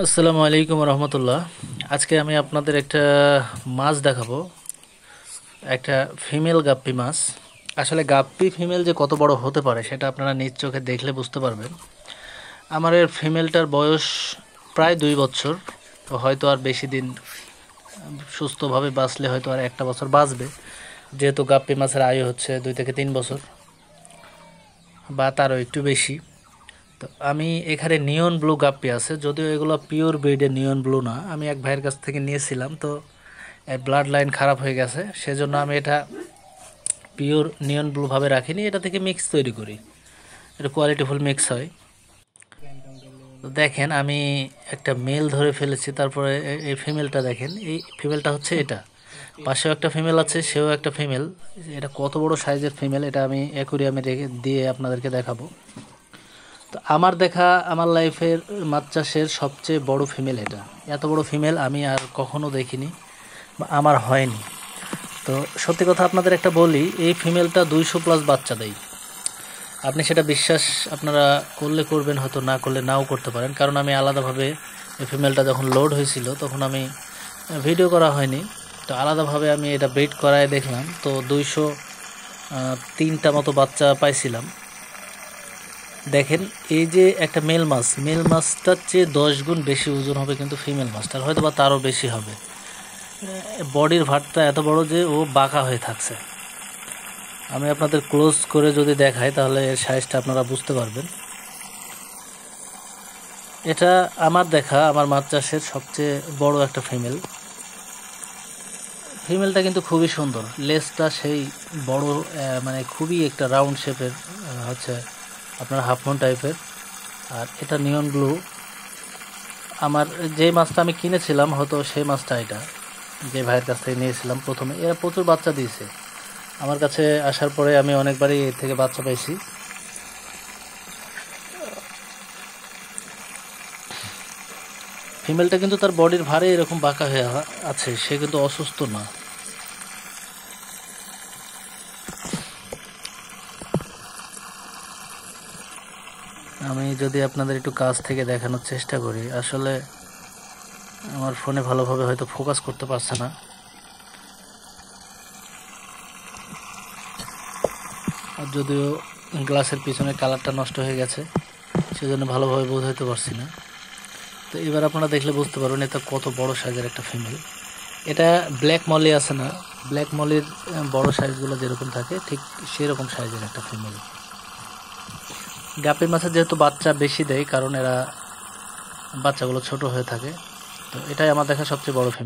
আসসালামু আলাইকুম রহমতুল্লাহ। আজকে আমি আপনাদের একটা মাছ দেখাবো, একটা ফিমেল গাপ্পি মাছ। আসলে গাপ্পি ফিমেল যে কত বড় হতে পারে সেটা আপনারা নিজ চোখে দেখলে বুঝতে পারবেন। আমার এর ফিমেলটার বয়স প্রায় 2 বছর, তো হয়তো আর বেশি দিন সুস্থভাবে বাঁচলে হয়তো আর একটা বছর বাঁচবে, যেহেতু গাপ্পি মাছের আয়ু হচ্ছে 2 থেকে 3 বছর বা তারও একটু বেশি। তো আমি এখানে নিয়ন ব্লু গাপ্পি আছে, যদিও এগুলো পিওর ব্রিডের নিয়ন ব্লু না, আমি এক ভাইয়ের কাছ থেকে নিয়েছিলাম। তো ব্লাড লাইন খারাপ হয়ে গেছে, সেজন্য আমি এটা পিওর নিয়ন ব্লু ভাবে রাখিনি, এটা থেকে মিক্স তৈরি করি। এটা কোয়ালিটিফুল মিক্স হয়। তো দেখেন আমি একটা মেল ধরে ফেলেছি, তারপরে এই ফিমেলটা দেখেন, এই ফিমেলটা হচ্ছে এটা। পাশেও একটা ফিমেল আছে, সেও একটা ফিমেল। এটা কত বড় সাইজের ফিমেল এটা আমি অ্যাকুরিয়ামে রেখে দিয়ে আপনাদেরকে দেখাবো। তো আমার দেখা আমার লাইফের মাছ চাষের সবচেয়ে বড় ফিমেল এটা। এত বড় ফিমেল আমি আর কখনো দেখিনি বা আমার হয়নি। তো সত্যি কথা আপনাদের একটা বলি, এই ফিমেলটা 200+ বাচ্চা দেয়। আপনি সেটা বিশ্বাস আপনারা করলে করবেন, হয়তো না করলে নাও করতে পারেন, কারণ আমি আলাদাভাবে এই ফিমেলটা যখন লোড হয়েছিল তখন আমি ভিডিও করা হয়নি, তো আলাদাভাবে আমি এটা ব্রিড করায় দেখলাম। তো 203টা মতো বাচ্চা পাইছিলাম। দেখেন এই যে একটা মেল মাছটার চেয়ে 10 গুণ বেশি ওজন হবে কিন্তু ফিমেল মাছটার, হয়তো বা তারও বেশি হবে। বডির ভারটা এত বড় যে ও বাঁকা হয়ে থাকছে। আমি আপনাদের ক্লোজ করে যদি দেখাই তাহলে এর সাইজটা আপনারা বুঝতে পারবেন। এটা আমার দেখা আমার মাছ চাষের সবচেয়ে বড় একটা ফিমেল। ফিমেলটা কিন্তু খুবই সুন্দর, লেজটা সেই বড়, মানে খুবই একটা রাউন্ড শেপের, হচ্ছে আপনার হাফ মুন টাইপের। আর এটা নিয়ন ব্লু। আমার যে মাছটা আমি কিনেছিলাম হয়তো সেই মাছটা, এটা যে ভাইয়ের কাছ থেকে নিয়েছিলাম প্রথমে, এরা প্রচুর বাচ্চা দিয়েছে। আমার কাছে আসার পরে আমি অনেকবারই এর থেকে বাচ্চা পাইছি। ফিমেলটা কিন্তু তার বডির ভারে এরকম বাঁকা হয়ে আছে, সে কিন্তু অসুস্থ না। আমি যদি আপনাদের একটু কাছ থেকে দেখানোর চেষ্টা করি, আসলে আমার ফোনে ভালোভাবে হয়তো ফোকাস করতে পারছে না। আর যদিও গ্লাসের পিছনে কালারটা নষ্ট হয়ে গেছে, সেজন্য ভালোভাবে বোঝাইতে পারছি না। তো এবার আপনারা দেখলে বুঝতে পারবেন এটা কত বড় সাইজের একটা ফিমেল। এটা ব্ল্যাক মলি আছে না, ব্ল্যাক মলির বড় সাইজগুলো যেরকম থাকে ঠিক সেরকম সাইজের একটা ফিমেল। গাপ্পি মাছের যেহেতু বাচ্চা বেশি দেয়, কারণ এরা বাচ্চাগুলো ছোট হয়ে থাকে। তো এটাই আমার দেখা সবচেয়ে বড় ফিমেল।